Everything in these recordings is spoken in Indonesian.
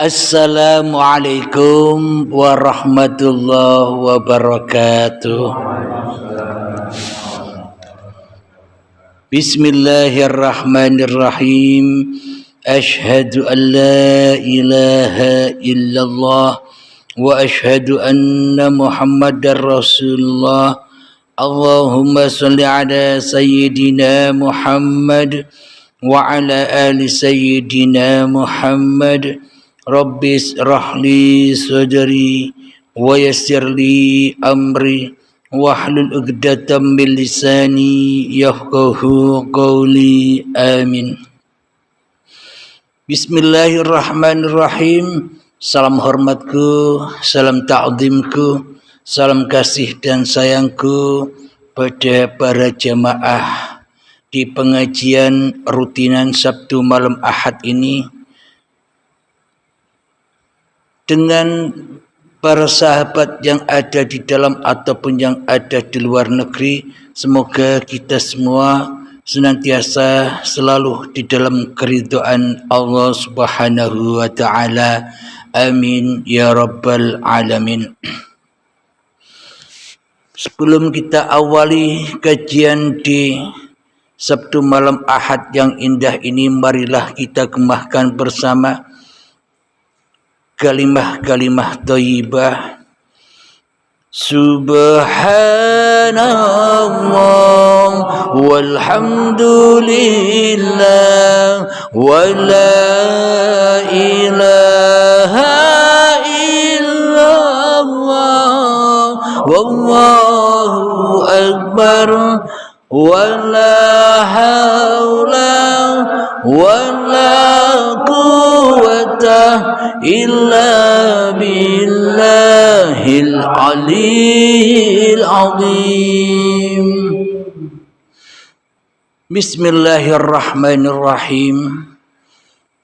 Assalamualaikum warahmatullahi wabarakatuh. Bismillahirrahmanirrahim. Ashhadu an la ilaha illallah wa ashhadu anna Muhammadar Rasulullah. Allahumma salli ala sayyidina Muhammad wa ala ali sayyidina Muhammad. Rabbis rahli sadri wa yassirli amri wahlul 'uqdatam min lisani yafqahu qawli. Amin. Bismillahirrahmanirrahim. Salam hormatku, salam ta'zimku, salam kasih dan sayangku pada para jamaah di pengajian rutinan Sabtu malam Ahad ini, dengan para sahabat yang ada di dalam ataupun yang ada di luar negeri. Semoga kita semua senantiasa selalu di dalam keridhaan Allah Subhanahu wa taala. Amin ya rabbal alamin. Sebelum kita awali kajian di Sabtu malam Ahad yang indah ini, marilah kita gemahkan bersama kalimah-kalimah thayyibah. Subhanallah walhamdulillah wa la ilaha illallah wallahu akbar wa la haula wa la quwwata illa billahil aliyil azim. Bismillahirrahmanirrahim.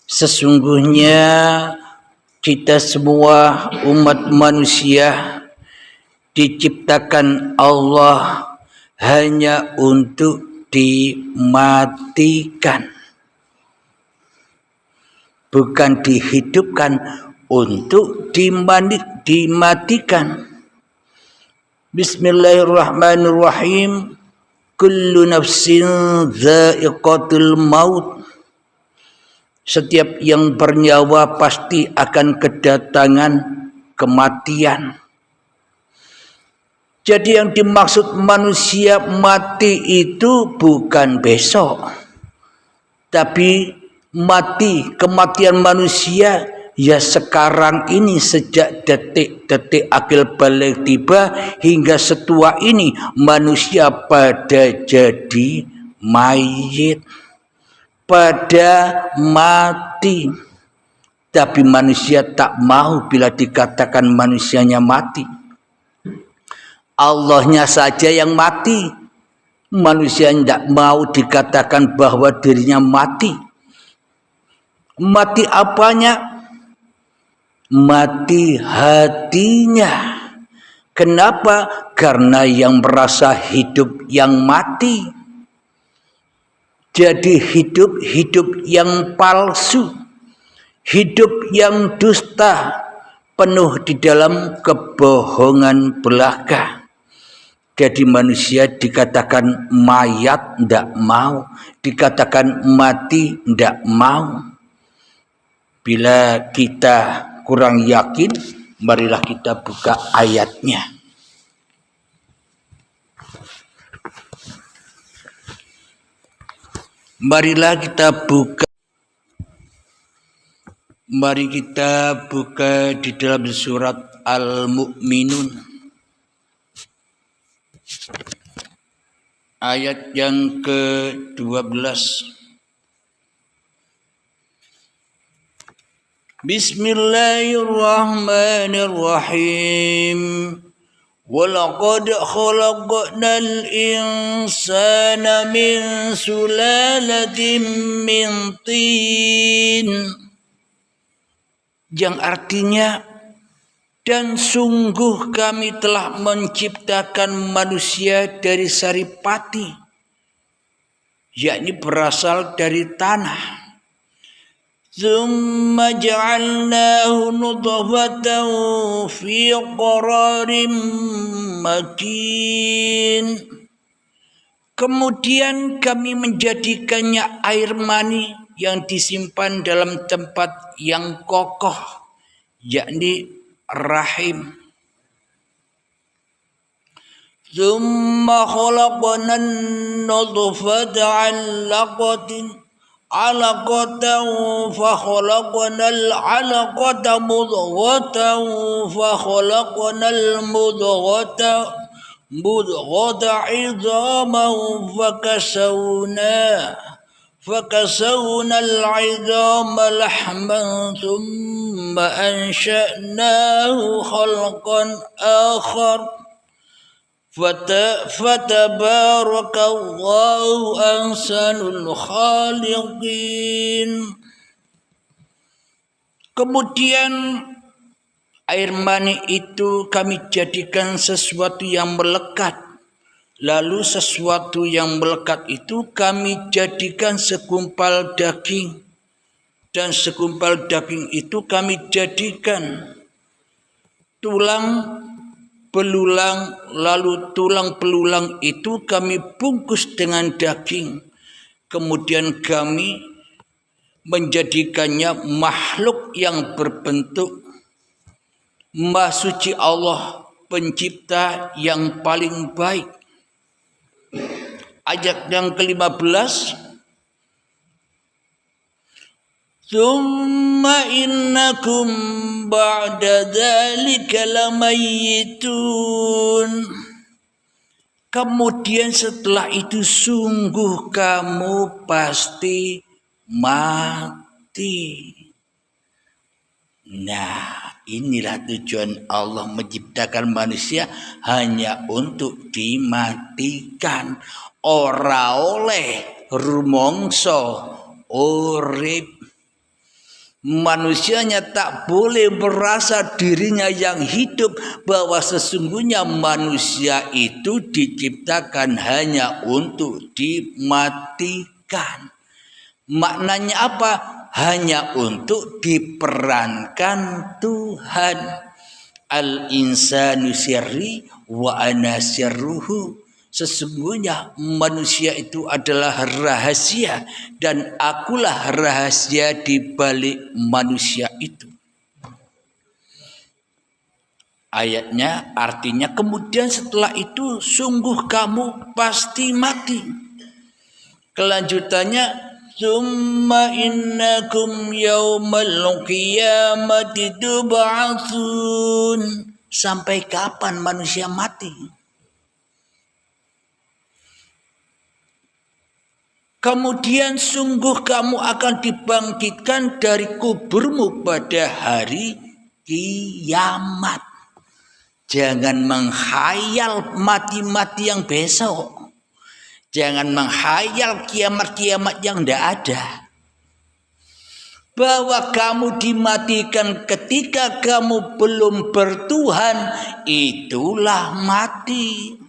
Sesungguhnya kita semua umat manusia diciptakan Allah hanya untuk dimatikan, bukan dihidupkan untuk dimatikan. Bismillahirrahmanirrahim. Kullu nafsin dha'iqatul maut. Setiap yang bernyawa pasti akan kedatangan kematian. Jadi yang dimaksud manusia mati itu bukan besok, tapi mati, kematian manusia ya sekarang ini, sejak detik-detik akil balik tiba hingga setua ini manusia pada jadi mayit, pada mati. Tapi manusia tak mau bila dikatakan manusianya mati. Allahnya saja yang mati. Manusia tidak mau dikatakan bahwa dirinya mati. Mati apanya? Mati hatinya. Kenapa? Karena yang merasa hidup yang mati. Jadi hidup yang palsu, hidup yang dusta, penuh di dalam kebohongan belaka. Jadi manusia dikatakan mayat tidak mau, dikatakan mati tidak mau. Bila kita kurang yakin, marilah kita buka ayatnya. Marilah kita buka. Mari kita buka di dalam surat Al-Mu'minun, ayat yang ke-12. Bismillahirrahmanirrahim. Walaqad khalaqnal insana min sulalatin min tin. Yang artinya, dan sungguh kami telah menciptakan manusia dari saripati, yakni berasal dari tanah. Thumma ja'alnahu nutfatan fi qararin makin. Kemudian kami menjadikannya air mani yang disimpan dalam tempat yang kokoh, yakni rahim. Thumma khalaqna an-nutfata 'alaqatan fa khalaqna al-'alaqata mudghatan fa khalaqna al-mudghata عظاما فكسونا العظام لحما ثم أنشأناه خلقا آخر فتبارك الله أحسن الخالقين. Kemudian air mani itu kami jadikan sesuatu yang melekat. Lalu sesuatu yang melekat itu kami jadikan segumpal daging. Dan segumpal daging itu kami jadikan tulang belulang. Lalu tulang belulang itu kami bungkus dengan daging. Kemudian kami menjadikannya makhluk yang berbentuk Maha Suci Allah, pencipta yang paling baik. Ayat yang ke-15. Tsumma innakum ba'da dzalika lamayitun. Kemudian setelah itu sungguh kamu pasti mati. Nah, inilah tujuan Allah menciptakan manusia hanya untuk dimatikan. Ora oleh rumangsa urip. Manusianya tak boleh merasa dirinya yang hidup, bahwa sesungguhnya manusia itu diciptakan hanya untuk dimatikan. Maknanya apa? Hanya untuk diperankan Tuhan. Al-insanu sirri wa ana sirruhu. Sesungguhnya manusia itu adalah rahasia dan akulah rahasia di balik manusia itu. Ayatnya artinya kemudian setelah itu sungguh kamu pasti mati. Kelanjutannya Tsumma innakum yawmal qiyamati tub'atsun. Sampai kapan manusia mati? Kemudian sungguh kamu akan dibangkitkan dari kuburmu pada hari kiamat. Jangan menghayal mati-mati yang besok. Jangan menghayal kiamat-kiamat yang tidak ada. Bahwa kamu dimatikan ketika kamu belum bertuhan, itulah mati.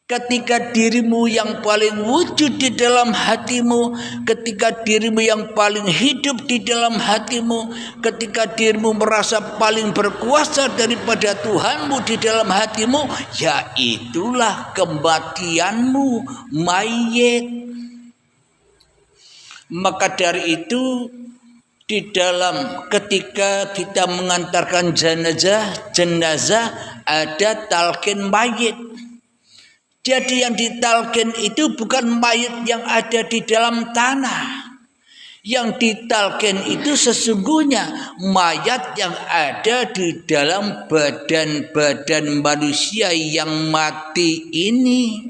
Ketika dirimu yang paling wujud di dalam hatimu, ketika dirimu yang paling hidup di dalam hatimu, ketika dirimu merasa paling berkuasa daripada Tuhanmu di dalam hatimu, ya itulah kematianmu, mayit. Maka dari itu di dalam ketika kita mengantarkan jenazah ada talqin mayit. Jadi yang ditalqin itu bukan mayit yang ada di dalam tanah. Yang ditalqin itu sesungguhnya mayat yang ada di dalam badan-badan manusia yang mati ini.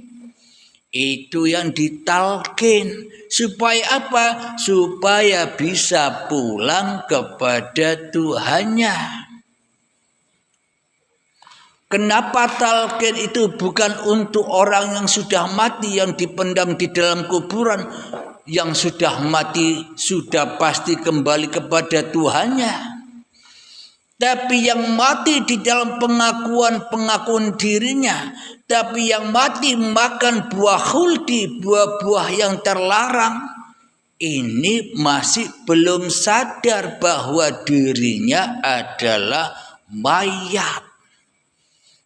Itu yang ditalqin. Supaya apa? Supaya bisa pulang kepada Tuhannya. Kenapa talqin itu bukan untuk orang yang sudah mati, yang dipendam di dalam kuburan? Yang sudah mati sudah pasti kembali kepada Tuhannya. Tapi yang mati di dalam pengakuan dirinya, tapi yang mati makan buah khuldi, buah-buah yang terlarang, ini masih belum sadar bahwa dirinya adalah mayat.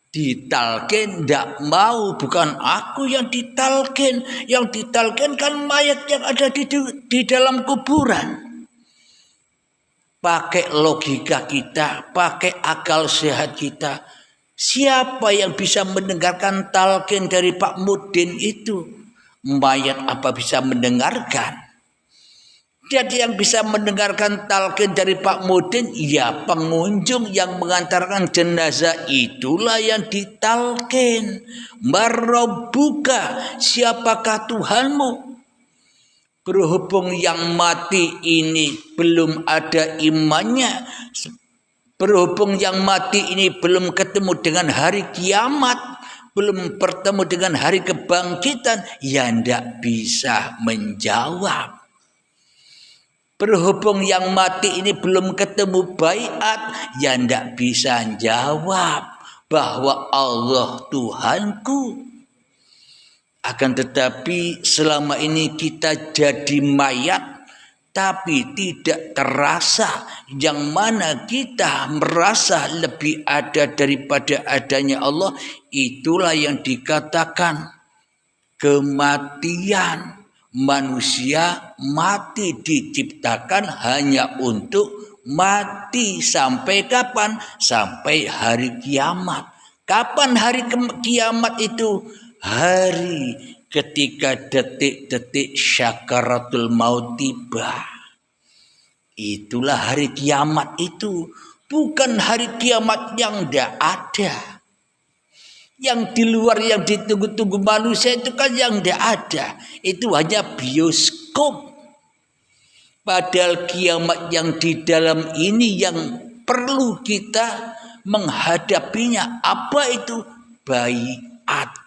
Ditalkin tidak mau, bukan aku yang ditalkin. Yang ditalkin kan mayat yang ada di dalam kuburan. Pakai logika kita, pakai akal sehat kita. Siapa yang bisa mendengarkan talqin dari Pak Mudin itu? Mayat apa bisa mendengarkan? Jadi yang bisa mendengarkan talqin dari Pak Mudin, ya pengunjung yang mengantarkan jenazah itulah yang ditalqin. Marabbuka, siapakah Tuhanmu? Berhubung yang mati ini belum ada imannya, berhubung yang mati ini belum ketemu dengan hari kiamat, belum bertemu dengan hari kebangkitan, ya tidak bisa menjawab. Berhubung yang mati ini belum ketemu baiat, ya tidak bisa jawab bahwa Allah Tuhanku. Akan tetapi selama ini kita jadi mayat, tapi tidak terasa, yang mana kita merasa lebih ada daripada adanya Allah. Itulah yang dikatakan kematian. Manusia mati diciptakan hanya untuk mati. Sampai kapan? Sampai hari kiamat. Kapan hari kiamat itu? Hari ketika detik-detik syakaratul maut tiba. Itulah hari kiamat itu. Bukan hari kiamat yang tidak ada. Yang di luar yang ditunggu-tunggu manusia itu kan yang tidak ada. Itu hanya bioskop. Padahal kiamat yang di dalam ini yang perlu kita menghadapinya. Apa itu? Baiat.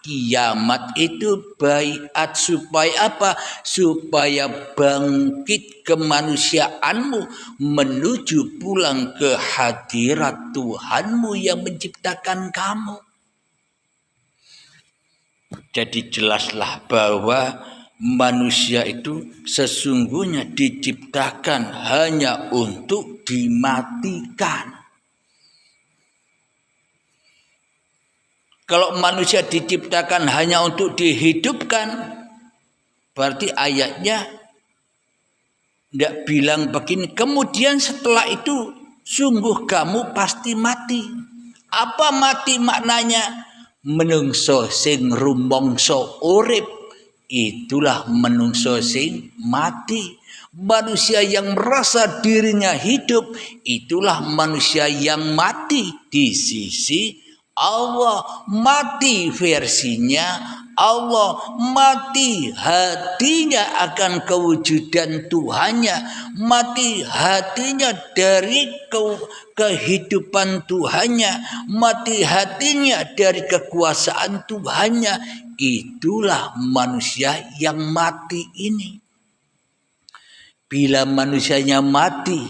Kiamat itu baiat supaya apa? Supaya bangkit kemanusiaanmu menuju pulang ke hadirat Tuhanmu yang menciptakan kamu. Jadi jelaslah bahwa manusia itu sesungguhnya diciptakan hanya untuk dimatikan. Kalau manusia diciptakan hanya untuk dihidupkan, berarti ayatnya tidak bilang begini, kemudian setelah itu sungguh kamu pasti mati. Apa mati maknanya? Menungso sing rumangsa urip, itulah menungso sing mati. Manusia yang merasa dirinya hidup, itulah manusia yang mati di sisi Allah. Mati versinya Allah, mati hatinya akan kewujudan Tuhannya, mati hatinya dari kehidupan Tuhannya, mati hatinya dari kekuasaan Tuhannya. Itulah manusia yang mati ini. Bila manusianya mati,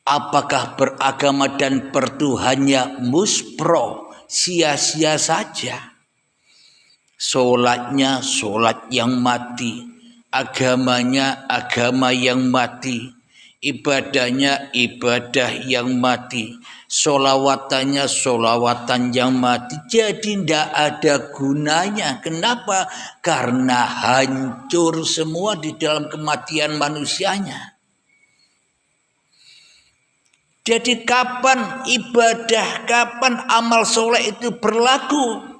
apakah beragama dan bertuhannya muspro, sia-sia saja? Solatnya solat yang mati, agamanya agama yang mati, ibadahnya ibadah yang mati, solawatannya solawatan yang mati. Jadi tidak ada gunanya. Kenapa? Karena hancur semua di dalam kematian manusianya. Jadi kapan ibadah, kapan amal soleh itu berlaku?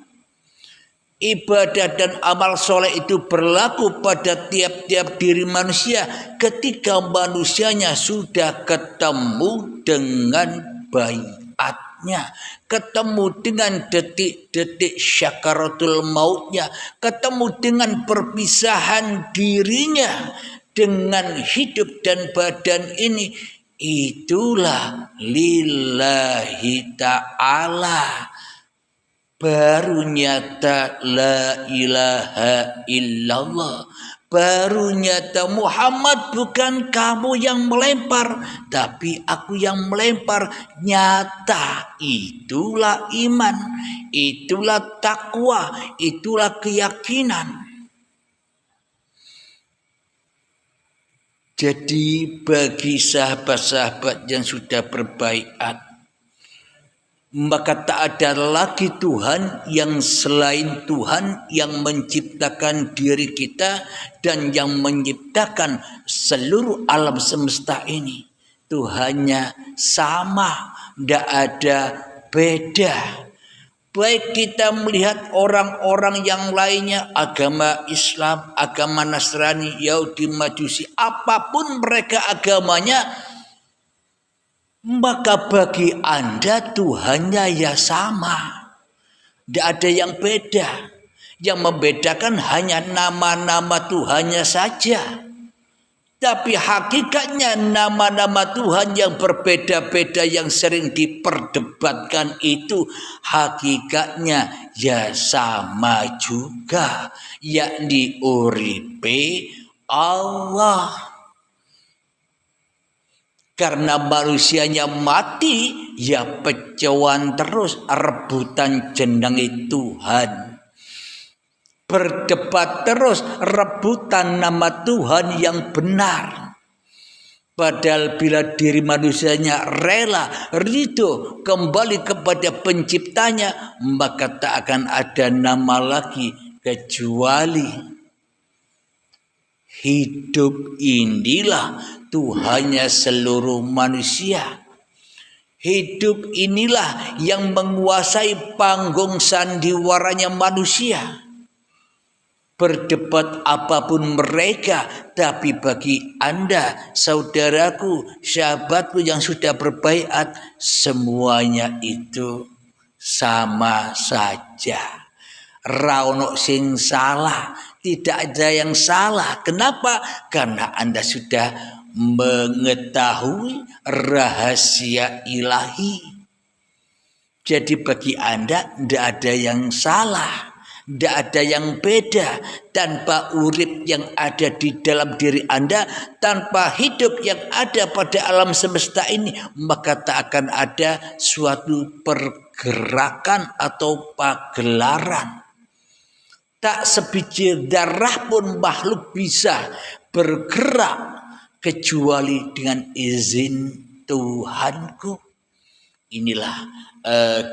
Ibadah dan amal soleh itu berlaku pada tiap-tiap diri manusia ketika manusianya sudah ketemu dengan baiatnya, ketemu dengan detik-detik syakaratul mautnya, ketemu dengan perpisahan dirinya dengan hidup dan badan ini. Itulah lillahi ta'ala. Baru nyata la ilaha illallah. Baru nyata Muhammad bukan kamu yang melempar, tapi aku yang melempar. Nyata. Itulah iman, itulah takwa, itulah keyakinan. Jadi bagi sahabat-sahabat yang sudah berbaiat, maka tak ada lagi Tuhan yang selain Tuhan yang menciptakan diri kita dan yang menciptakan seluruh alam semesta ini. Tuhannya sama, tidak ada beda. Baik kita melihat orang-orang yang lainnya, agama Islam, agama Nasrani, Yahudi, Majusi, apapun mereka agamanya, maka bagi Anda Tuhannya ya sama. Tidak ada yang beda. Yang membedakan hanya nama-nama Tuhannya saja. Tapi hakikatnya nama-nama Tuhan yang berbeda-beda yang sering diperdebatkan itu hakikatnya ya sama juga, yakni uripe Allah. Karena manusianya mati, ya pecawan terus rebutan jenenge Tuhan. Berdebat terus rebutan nama Tuhan yang benar. Padahal bila diri manusianya rela, ridho kembali kepada penciptanya, maka tak akan ada nama lagi kecuali hidup. Inilah Tuhannya seluruh manusia. Hidup inilah yang menguasai panggung sandiwaranya manusia. Berdebat apapun mereka, tapi bagi Anda, saudaraku, sahabatku yang sudah berbaiat, semuanya itu sama saja. Ra ono sing salah, tidak ada yang salah. Kenapa? Karena Anda sudah mengetahui rahasia ilahi. Jadi bagi Anda tidak ada yang salah. Tidak ada yang beda. Tanpa urip yang ada di dalam diri Anda, tanpa hidup yang ada pada alam semesta ini, maka tak akan ada suatu pergerakan atau pagelaran. Tak sebiji darah pun makhluk bisa bergerak kecuali dengan izin Tuhanku. Inilah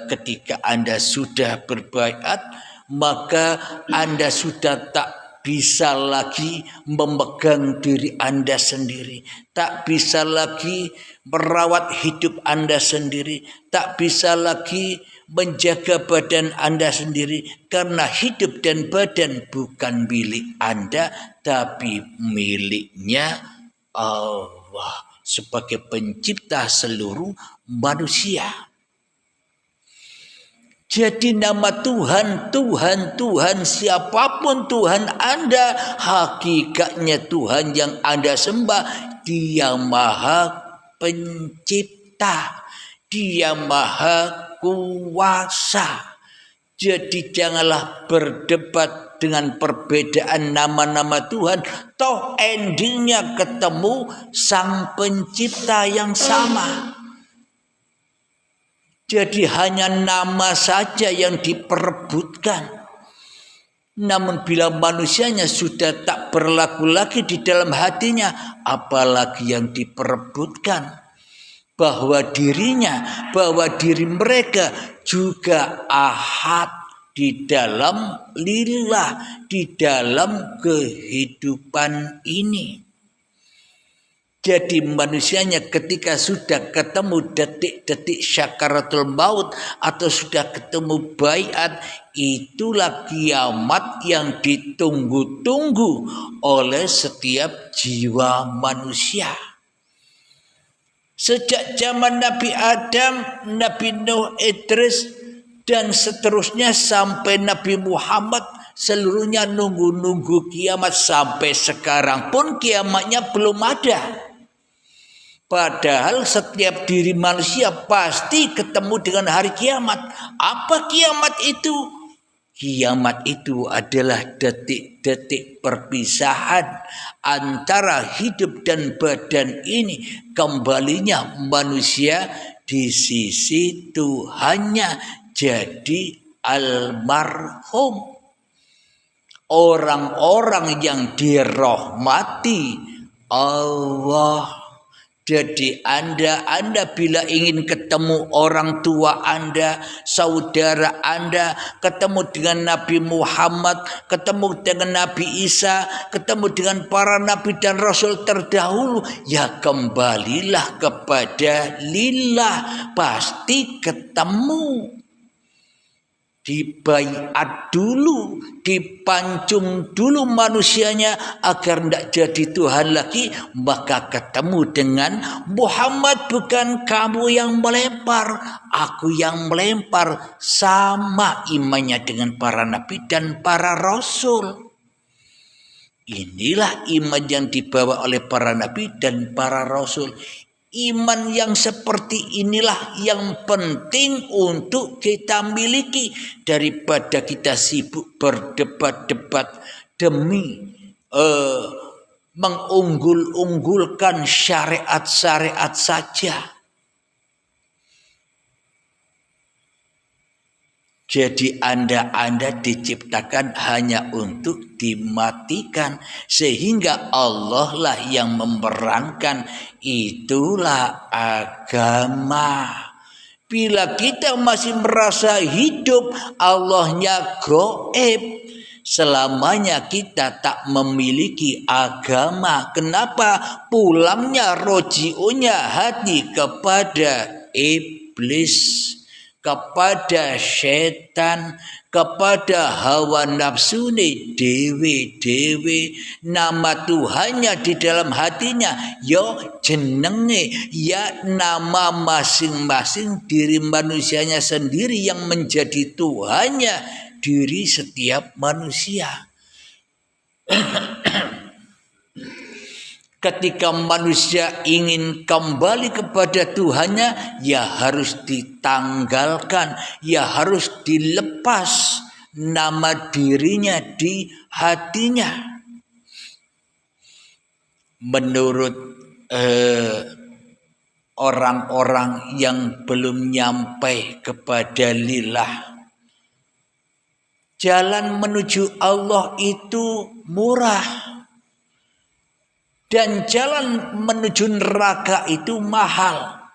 ketika Anda sudah berbaiat, maka Anda sudah tak bisa lagi memegang diri Anda sendiri, tak bisa lagi merawat hidup Anda sendiri, tak bisa lagi menjaga badan Anda sendiri, karena hidup dan badan bukan milik Anda, tapi miliknya Allah sebagai pencipta seluruh manusia. Jadi nama Tuhan, Tuhan, Tuhan, siapapun Tuhan Anda, hakikatnya Tuhan yang Anda sembah, Dia Maha Pencipta, Dia Maha Kuasa. Jadi janganlah berdebat dengan perbedaan nama-nama Tuhan, toh endingnya ketemu Sang Pencipta yang sama. Jadi hanya nama saja yang diperebutkan. Namun bila manusianya sudah tak berlaku lagi di dalam hatinya, apalagi yang diperebutkan. Bahwa dirinya, bahwa diri mereka juga ahad di dalam lillah, di dalam kehidupan ini. Jadi manusianya ketika sudah ketemu detik-detik syakaratul maut atau sudah ketemu baiat, itulah kiamat yang ditunggu-tunggu oleh setiap jiwa manusia. Sejak zaman Nabi Adam, Nabi Nuh, Idris, dan seterusnya sampai Nabi Muhammad, seluruhnya nunggu-nunggu kiamat. Sampai sekarang pun kiamatnya belum ada. Padahal setiap diri manusia pasti ketemu dengan hari kiamat. Apa kiamat itu? Kiamat itu adalah detik-detik perpisahan antara hidup dan badan ini. Kembalinya manusia di sisi Tuhannya jadi almarhum. Orang-orang yang dirahmati Allah. Jadi Anda bila ingin ketemu orang tua Anda, saudara Anda, ketemu dengan Nabi Muhammad, ketemu dengan Nabi Isa, ketemu dengan para nabi dan rasul terdahulu, ya kembalilah kepada lillah, pasti ketemu. Dibaiat dulu, dipancung dulu manusianya agar tidak jadi Tuhan lagi, maka ketemu dengan Muhammad. Bukan kamu yang melempar, aku yang melempar. Sama imannya dengan para nabi dan para rasul. Inilah iman yang dibawa oleh para nabi dan para rasul. Iman yang seperti inilah yang penting untuk kita miliki, daripada kita sibuk berdebat-debat demi mengunggul-unggulkan syariat-syariat saja. Jadi Anda diciptakan hanya untuk dimatikan, sehingga Allah lah yang memerankan. Itulah agama. Bila kita masih merasa hidup, Allahnya gaib, selamanya kita tak memiliki agama. Kenapa? Pulangnya, roji'unya hati kepada iblis, kepada setan, kepada hawa nafsu ni dewe-dewe. Nama Tuhannya di dalam hatinya, yo jenenge, ya nama masing-masing diri manusianya sendiri yang menjadi Tuhannya diri setiap manusia. Ketika manusia ingin kembali kepada Tuhannya, ya harus ditanggalkan, ya harus dilepas nama dirinya di hatinya. Menurut orang-orang yang belum nyampe kepada lillah, jalan menuju Allah itu murah. Dan jalan menuju neraka itu mahal.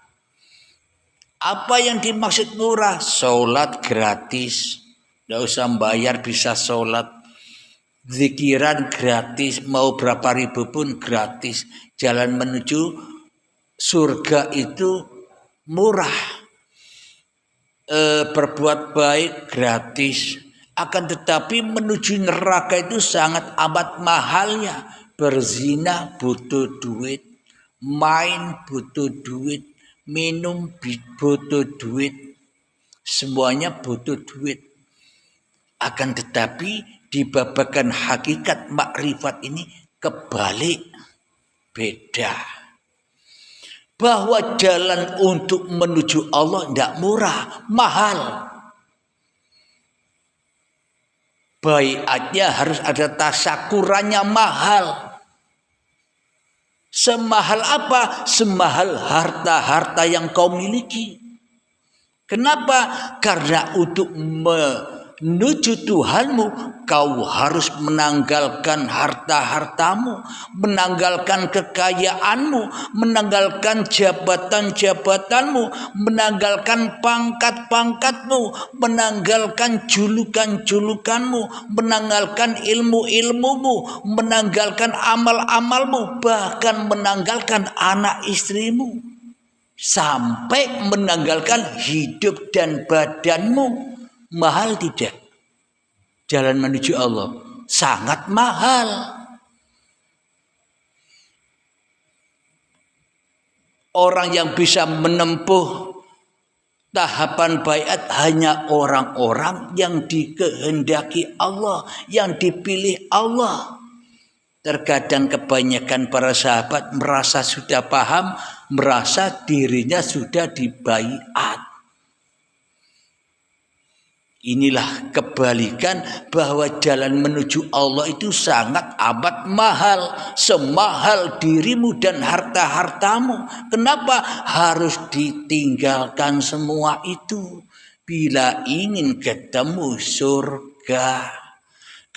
Apa yang dimaksud murah? Sholat gratis, tidak usah bayar, bisa sholat. Zikiran gratis, mau berapa ribu pun gratis. Jalan menuju surga itu murah. Berbuat baik gratis. Akan tetapi menuju neraka itu sangat amat mahalnya. Berzina butuh duit, main butuh duit, minum butuh duit, semuanya butuh duit. Akan tetapi di babakan hakikat makrifat ini kebalik, beda. Bahwa jalan untuk menuju Allah tidak murah, mahal. Baiatnya harus ada tasyakurannya, mahal. Semahal apa? Semahal harta-harta yang kau miliki. Kenapa? Karena untuk menuju Tuhanmu, kau harus menanggalkan harta-hartamu, menanggalkan kekayaanmu, menanggalkan jabatan-jabatanmu, menanggalkan pangkat-pangkatmu, menanggalkan julukan-julukanmu, menanggalkan ilmu-ilmumu, menanggalkan amal-amalmu, bahkan menanggalkan anak istrimu, sampai menanggalkan hidup dan badanmu. Mahal tidak? Jalan menuju Allah sangat mahal. Orang yang bisa menempuh tahapan baiat hanya orang-orang yang dikehendaki Allah, yang dipilih Allah. Terkadang kebanyakan para sahabat merasa sudah paham, merasa dirinya sudah dibaiat. Inilah kebalikan, bahwa jalan menuju Allah itu sangat amat mahal, semahal dirimu dan harta-hartamu. Kenapa harus ditinggalkan semua itu bila ingin ketemu surga?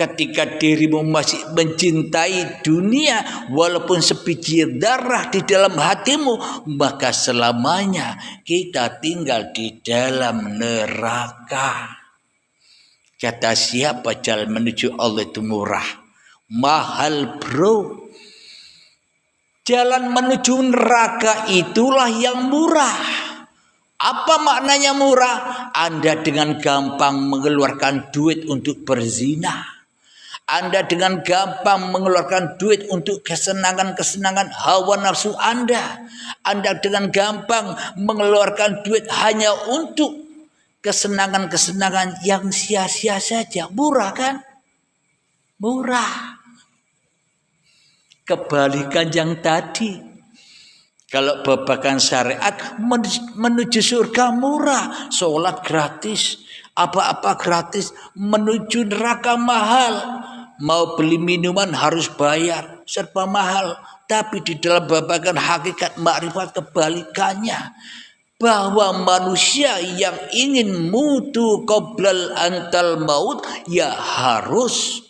Ketika dirimu masih mencintai dunia walaupun sebiji darah di dalam hatimu, maka selamanya kita tinggal di dalam neraka. Kata siapa jalan menuju Allah itu murah? Mahal bro. Jalan menuju neraka itulah yang murah. Apa maknanya murah? Anda dengan gampang mengeluarkan duit untuk berzina. Anda dengan gampang mengeluarkan duit untuk kesenangan-kesenangan hawa nafsu Anda. Anda dengan gampang mengeluarkan duit hanya untuk kesenangan-kesenangan yang sia-sia saja. Murah kan? Murah. Kebalikan yang tadi. Kalau babakan syariat menuju surga murah. Sholat gratis. Apa-apa gratis. Menuju neraka mahal. Mau beli minuman harus bayar. Serba mahal. Tapi di dalam babakan hakikat makrifat kebalikannya. Bahwa manusia yang ingin mutu qoblal antal maut, ya harus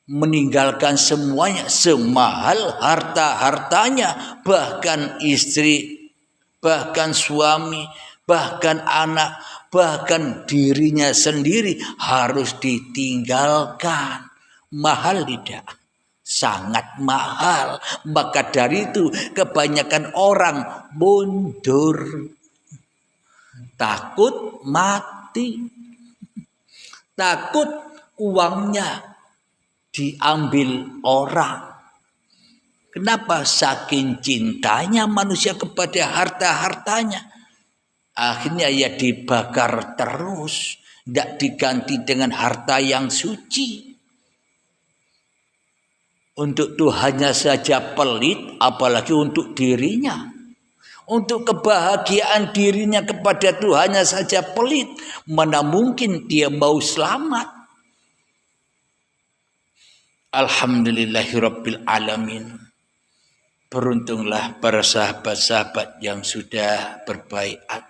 meninggalkan semuanya, semahal harta-hartanya, bahkan istri, bahkan suami, bahkan anak, bahkan dirinya sendiri harus ditinggalkan. Mahal tidak? Sangat mahal. Maka dari itu kebanyakan orang mundur, takut mati, takut uangnya diambil orang. Kenapa? Saking cintanya manusia kepada harta-hartanya. Akhirnya ya dibakar terus. Tidak diganti dengan harta yang suci. Untuk Tuhannya saja pelit, apalagi untuk dirinya. Untuk kebahagiaan dirinya kepada Tuhannya saja pelit. Mana mungkin dia mau selamat. Alhamdulillahirabbil alamin. Beruntunglah para sahabat-sahabat yang sudah berbaiat.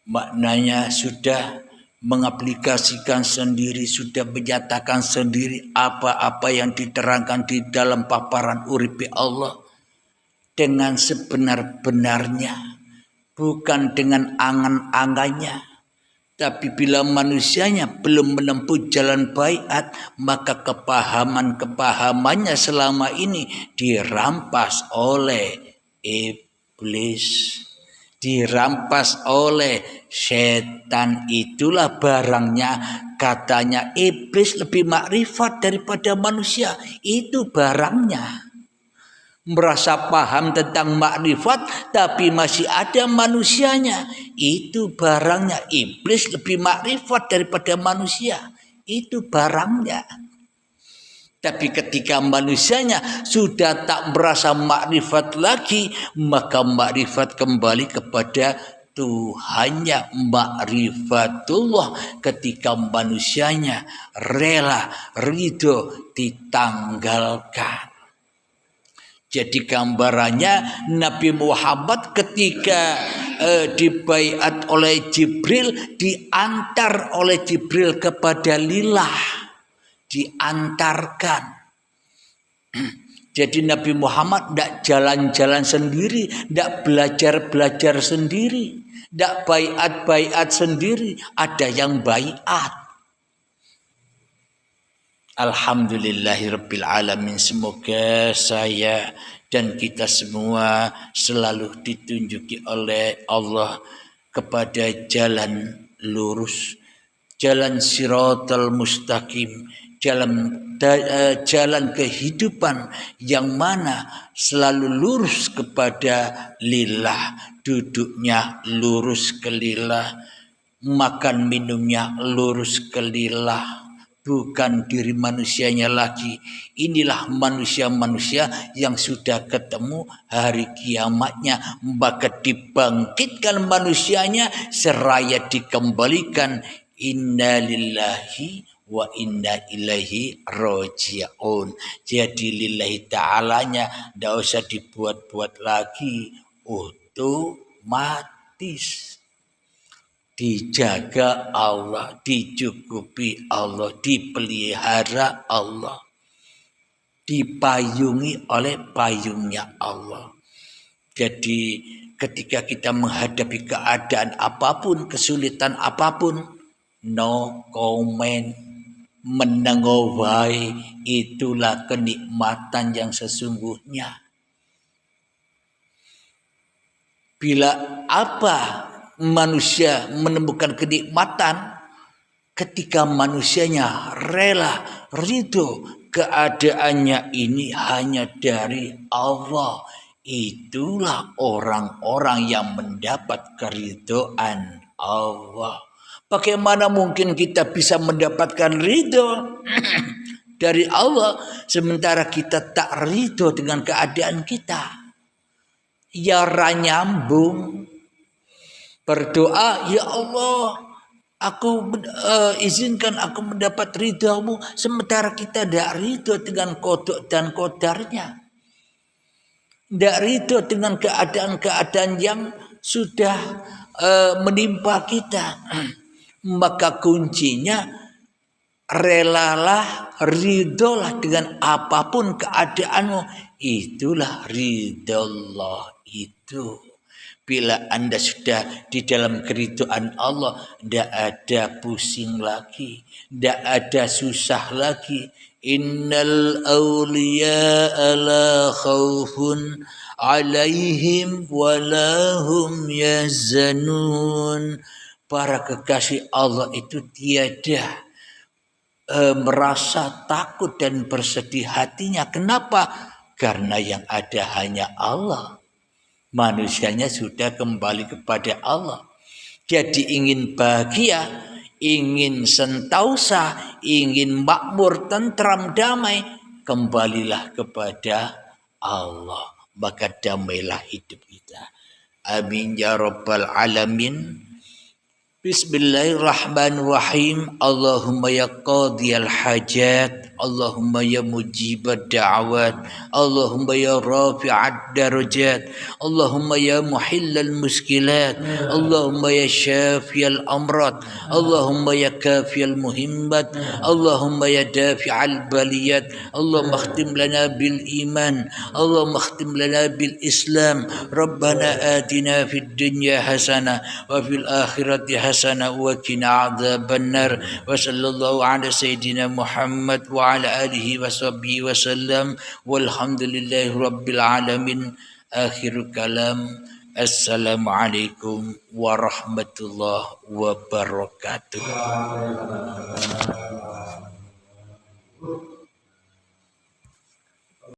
Maknanya sudah mengaplikasikan sendiri, sudah menyatakan sendiri apa-apa yang diterangkan di dalam paparan uripi Allah dengan sebenar-benarnya, bukan dengan angan-angannya. Tapi bila manusianya belum menempuh jalan baiat, maka kepahaman-kepahamannya selama ini dirampas oleh iblis, dirampas oleh setan. Itulah barangnya. Katanya iblis lebih makrifat daripada manusia. Itu barangnya. Merasa paham tentang makrifat tapi masih ada manusianya. Itu barangnya. Iblis lebih makrifat daripada manusia. Itu barangnya. Tapi ketika manusianya sudah tak merasa makrifat lagi, maka makrifat kembali kepada Tuhannya. Makrifatullah ketika manusianya rela, ridho ditanggalkan. Jadi gambarannya Nabi Muhammad ketika dibaiat oleh Jibril, diantar oleh Jibril kepada lillah, diantarkan. Jadi Nabi Muhammad tidak jalan-jalan sendiri, tidak belajar-belajar sendiri, tidak baiat-baiat sendiri, ada yang baiat. Alhamdulillahirabbil alamin. Semoga saya dan kita semua selalu ditunjuki oleh Allah kepada jalan lurus, jalan siratal mustaqim, jalan kehidupan yang mana selalu lurus kepada lillah, duduknya lurus ke lillah, makan minumnya lurus ke lillah. Bukan diri manusianya lagi. Inilah manusia-manusia yang sudah ketemu hari kiamatnya. Maka dibangkitkan manusianya seraya dikembalikan. Inna lillahi wa inna ilaihi raji'un. Jadi lillahi ta'alanya tidak usah dibuat-buat lagi. Otomatis. dijaga Allah, dicukupi Allah, dipelihara Allah, dipayungi oleh payungnya Allah. Jadi ketika kita menghadapi keadaan apapun, kesulitan apapun, no comment, menengowai, itulah kenikmatan yang sesungguhnya. Bila apa manusia menemukan kenikmatan ketika manusianya rela ridho keadaannya ini hanya dari Allah, itulah orang-orang yang mendapat keridhaan Allah. Bagaimana mungkin kita bisa mendapatkan ridho dari Allah sementara kita tak ridho dengan keadaan kita? Ya nyambung. Berdoa, ya Allah, aku izinkan aku mendapat ridhamu, sementara kita tidak ridho dengan kodok dan kodarnya. Tidak ridho dengan keadaan-keadaan yang sudah menimpa kita. Maka kuncinya relalah, ridholah dengan apapun keadaanmu. Itulah ridhollah itu. Bila Anda sudah di dalam keridhaan Allah, tidak ada pusing lagi, tidak ada susah lagi. Innal awliya la khawfun alaihim walahum yazanun. Para kekasih Allah itu tiada merasa takut dan bersedih hatinya. Kenapa? Karena yang ada hanya Allah. Manusianya sudah kembali kepada Allah. Jadi ingin bahagia, ingin sentausa, ingin makmur, tentram, damai, kembalilah kepada Allah. Maka damailah hidup kita. Amin ya rabbal alamin. Bismillahirrahmanirrahim. Allahumma ya qadiyal hajat, Allahumma ya mujibad da'awat, Allahumma ya rafi'ad darajat, Allahumma ya muhillal muskilat, Allahumma ya syafiyal amrat, Allahumma ya kafiyal muhimmat, Allahumma ya dafi'al baliyat. Allahumma akhtim lana bil iman, Allahumma akhtim lana bil islam. Rabbana atina fid dunya hasanah wa fil akhirati hasanah wa qina adzabannar. Wa sallallahu ala sayyidina Muhammad wa ala alihi wa sahbihi wa sallam. Walhamdulillahi rabbil alamin. Akhir kalam. Assalamualaikum warahmatullahi wabarakatuh.